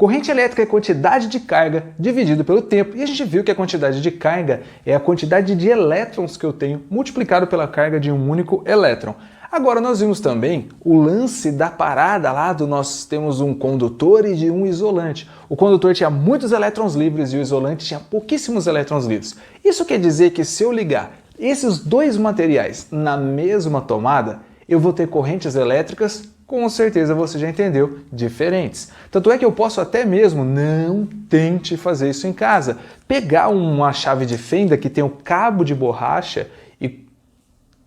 Corrente elétrica é quantidade de carga dividido pelo tempo, e a gente viu que a quantidade de carga é a quantidade de elétrons que eu tenho multiplicado pela carga de um único elétron. Agora nós vimos também o lance da parada lá nós temos um condutor e de um isolante. O condutor tinha muitos elétrons livres e o isolante tinha pouquíssimos elétrons livres. Isso quer dizer que se eu ligar esses dois materiais na mesma tomada, eu vou ter correntes elétricas, com certeza você já entendeu, diferentes. Tanto é que eu posso até mesmo, não tente fazer isso em casa, pegar uma chave de fenda que tem um cabo de borracha e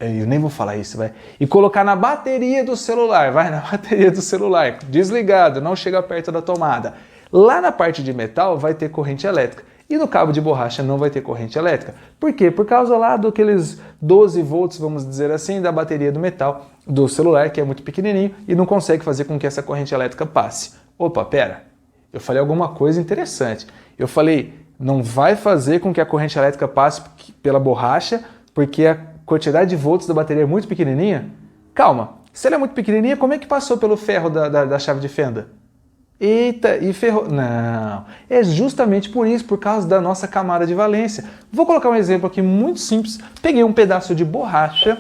eu nem vou falar isso, vai. E colocar na bateria do celular, vai na bateria do celular, desligado, não chega perto da tomada. Lá na parte de metal vai ter corrente elétrica e no cabo de borracha não vai ter corrente elétrica. Por quê? Por causa lá daqueles 12 volts, vamos dizer assim, da bateria do metal do celular, que é muito pequenininho e não consegue fazer com que essa corrente elétrica passe. Opa, pera, eu falei alguma coisa interessante. Eu falei, não vai fazer com que a corrente elétrica passe pela borracha, porque a quantidade de volts da bateria é muito pequenininha? Calma, se ela é muito pequenininha, como é que passou pelo ferro da chave de fenda? Eita, e ferrou... Não, é justamente por isso, por causa da nossa camada de valência. Vou colocar um exemplo aqui muito simples. Peguei um pedaço de borracha,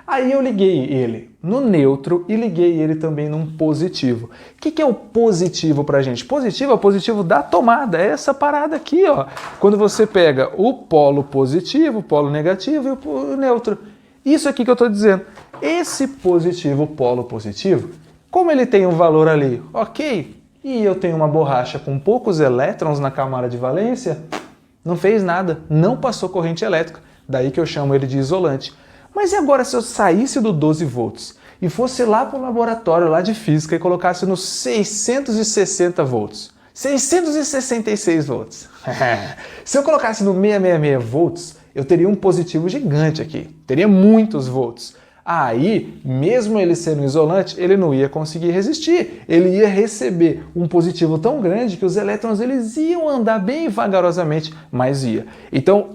aí eu liguei ele no neutro e liguei ele também num positivo. O que é o positivo pra gente? Positivo é o positivo da tomada, é essa parada aqui, ó. Quando você pega o polo positivo, o polo negativo e o neutro. Isso aqui que eu estou dizendo. Esse positivo, polo positivo, como ele tem um valor ali, ok, e eu tenho uma borracha com poucos elétrons na camada de valência, não fez nada, não passou corrente elétrica, daí que eu chamo ele de isolante. Mas e agora se eu saísse do 12 volts e fosse lá para o laboratório lá de física e colocasse nos 660 volts, 666 volts? Se eu colocasse no 666 volts, eu teria um positivo gigante aqui, teria muitos volts. Aí, mesmo ele sendo isolante, ele não ia conseguir resistir. Ele ia receber um positivo tão grande que os elétrons eles iam andar bem vagarosamente, mas ia. Então,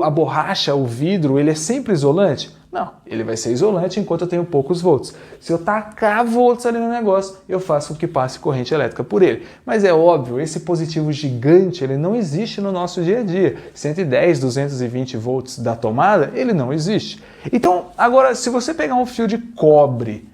a borracha, o vidro, ele é sempre isolante? Não, ele vai ser isolante enquanto eu tenho poucos volts. Se eu tacar volts ali no negócio, eu faço com que passe corrente elétrica por ele. Mas é óbvio, esse positivo gigante, ele não existe no nosso dia a dia. 110, 220 volts da tomada, ele não existe. Então, agora, se você pegar um fio de cobre,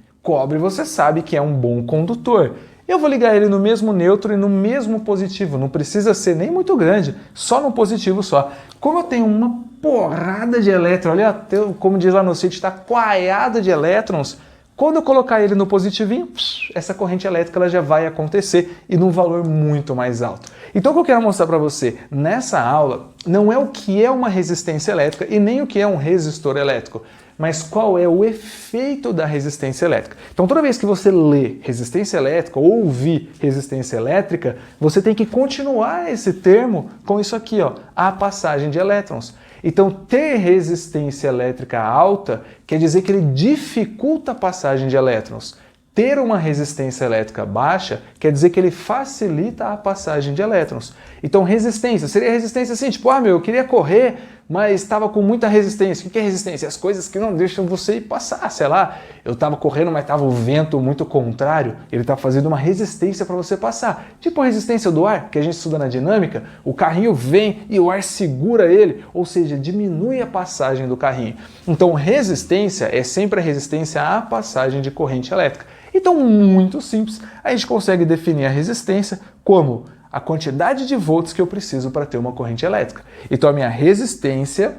você sabe que é um bom condutor. Eu vou ligar ele no mesmo neutro e no mesmo positivo, não precisa ser nem muito grande, só no positivo só. Como eu tenho uma porrada de elétrons, olha, como diz lá no sítio, está coaiada de elétrons, quando eu colocar ele no positivinho, essa corrente elétrica ela já vai acontecer e num valor muito mais alto. Então o que eu quero mostrar para você nessa aula não é o que é uma resistência elétrica e nem o que é um resistor elétrico, mas qual é o efeito da resistência elétrica. Então toda vez que você lê resistência elétrica ou ouvir resistência elétrica, você tem que continuar esse termo com isso aqui, ó, a passagem de elétrons. Então ter resistência elétrica alta quer dizer que ele dificulta a passagem de elétrons. Ter uma resistência elétrica baixa quer dizer que ele facilita a passagem de elétrons. Então resistência, seria resistência assim, tipo, eu queria correr, mas estava com muita resistência. O que é resistência? As coisas que não deixam você ir passar, sei lá, eu estava correndo, mas estava o vento muito contrário, ele está fazendo uma resistência para você passar. Tipo a resistência do ar, que a gente estuda na dinâmica, o carrinho vem e o ar segura ele, ou seja, diminui a passagem do carrinho. Então resistência é sempre a resistência à passagem de corrente elétrica. Então, muito simples, a gente consegue definir a resistência como a quantidade de volts que eu preciso para ter uma corrente elétrica. Então, a minha resistência,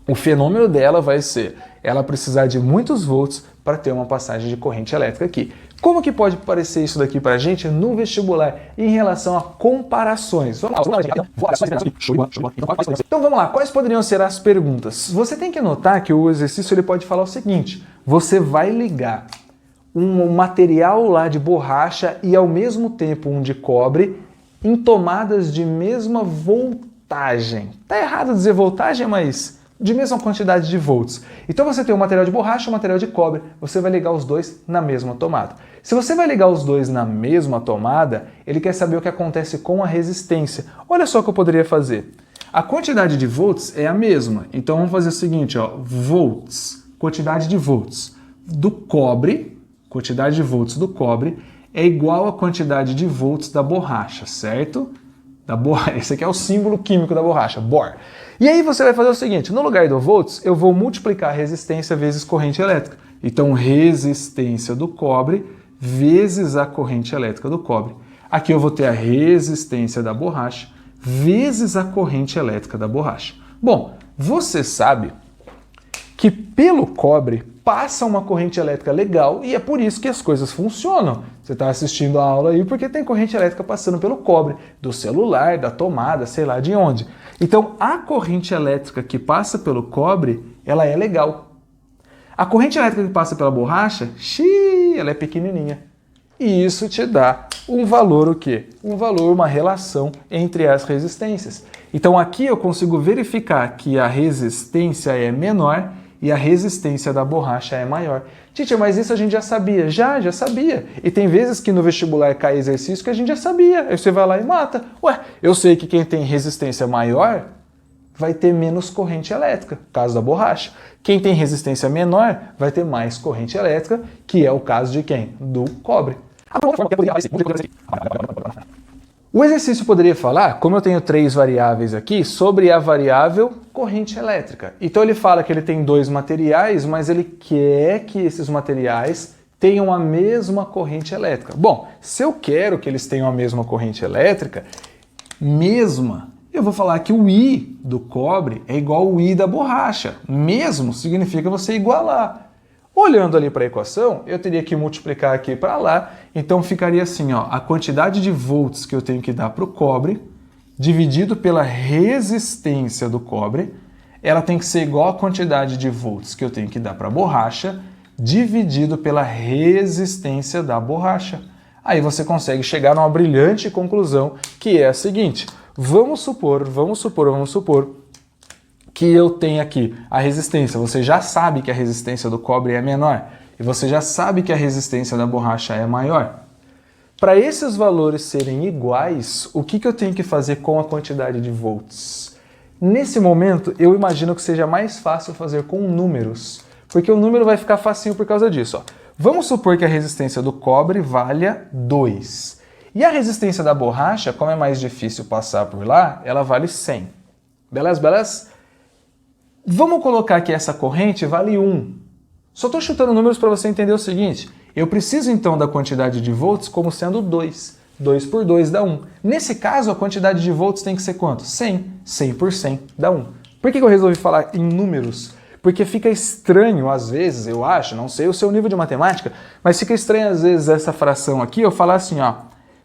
o fenômeno dela vai ser ela precisar de muitos volts para ter uma passagem de corrente elétrica aqui. Como que pode parecer isso daqui para a gente no vestibular em relação a comparações? Vamos lá. Então vamos lá, quais poderiam ser as perguntas? Você tem que notar que o exercício ele pode falar o seguinte, você vai ligar um material lá de borracha e ao mesmo tempo um de cobre em tomadas de mesma voltagem. Tá errado dizer voltagem, mas de mesma quantidade de volts. Então você tem um material de borracha e um material de cobre, você vai ligar os dois na mesma tomada. Se você vai ligar os dois na mesma tomada, ele quer saber o que acontece com a resistência. Olha só o que eu poderia fazer. A quantidade de volts é a mesma, então vamos fazer o seguinte, ó, volts, quantidade de volts do cobre, quantidade de volts do cobre, é igual à quantidade de volts da borracha, certo? Esse aqui é o símbolo químico da borracha, Bor. E aí você vai fazer o seguinte, no lugar do volts, eu vou multiplicar a resistência vezes corrente elétrica. Então, resistência do cobre vezes a corrente elétrica do cobre. Aqui eu vou ter a resistência da borracha vezes a corrente elétrica da borracha. Bom, você sabe que pelo cobre passa uma corrente elétrica legal e é por isso que as coisas funcionam. Você está assistindo a aula aí porque tem corrente elétrica passando pelo cobre, do celular, da tomada, sei lá de onde. Então, a corrente elétrica que passa pelo cobre, ela é legal. A corrente elétrica que passa pela borracha, ela é pequenininha. E isso te dá um valor o quê? Um valor, uma relação entre as resistências. Então aqui eu consigo verificar que a resistência é menor e a resistência da borracha é maior. Teacher, mas isso a gente já sabia. Já sabia. E tem vezes que no vestibular cai exercício que a gente já sabia. Aí você vai lá e mata. Ué, eu sei que quem tem resistência maior vai ter menos corrente elétrica, caso da borracha. Quem tem resistência menor vai ter mais corrente elétrica, que é o caso de quem? Do cobre. O exercício poderia falar, como eu tenho 3 variáveis aqui, sobre a variável corrente elétrica. Então ele fala que ele tem 2 materiais, mas ele quer que esses materiais tenham a mesma corrente elétrica. Bom, se eu quero que eles tenham a mesma corrente elétrica, eu vou falar que o I do cobre é igual ao I da borracha. Mesmo significa você igualar. Olhando ali para a equação, eu teria que multiplicar aqui para lá, então ficaria assim, ó, a quantidade de volts que eu tenho que dar para o cobre, dividido pela resistência do cobre, ela tem que ser igual à quantidade de volts que eu tenho que dar para a borracha, dividido pela resistência da borracha. Aí você consegue chegar numa brilhante conclusão, que é a seguinte: vamos supor que eu tenho aqui a resistência. Você já sabe que a resistência do cobre é menor e você já sabe que a resistência da borracha é maior. Para esses valores serem iguais, o que eu tenho que fazer com a quantidade de volts? Nesse momento, eu imagino que seja mais fácil fazer com números, porque o número vai ficar facinho por causa disso. Ó. Vamos supor que a resistência do cobre valha 2. E a resistência da borracha, como é mais difícil passar por lá, ela vale 100. Beleza? Vamos colocar que essa corrente vale 1. Só estou chutando números para você entender o seguinte. Eu preciso então da quantidade de volts como sendo 2. 2 por 2 dá 1. Nesse caso, a quantidade de volts tem que ser quanto? 100. 100 por 100 dá 1. Por que eu resolvi falar em números? Porque fica estranho às vezes, eu acho, não sei o seu nível de matemática, mas fica estranho às vezes essa fração aqui, eu falar assim, ó,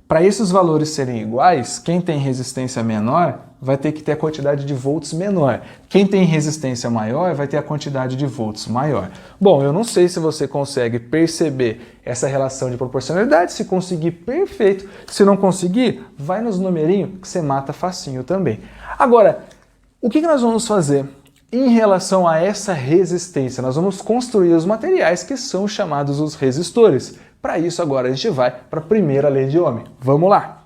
para esses valores serem iguais, quem tem resistência menor vai ter que ter a quantidade de volts menor. Quem tem resistência maior vai ter a quantidade de volts maior. Bom, eu não sei se você consegue perceber essa relação de proporcionalidade. Se conseguir, perfeito. Se não conseguir, vai nos numerinhos que você mata facinho também. Agora, o que nós vamos fazer em relação a essa resistência? Nós vamos construir os materiais que são chamados os resistores. Para isso, agora a gente vai para a primeira lei de Ohm. Vamos lá!